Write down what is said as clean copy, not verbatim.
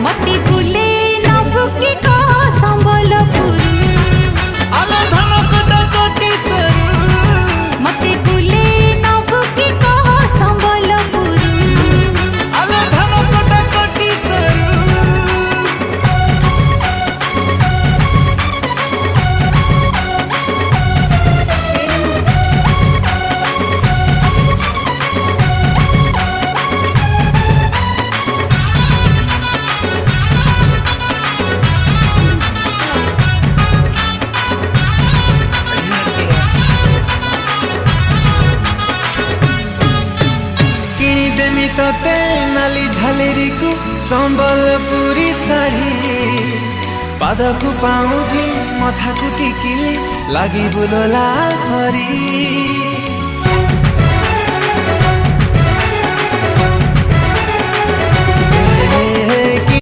मती बुले नबु की कह संबलपुर आलो धन कटा कटी सरू मती बुले नबु की कह संबलपुर आलो धन कटा कटी सरू किनिदेमी तते नाली झालेरी को संबलपुरी साड़ी पादकु पाउजी मथाकु टिकिली लागि बुलो लाल परी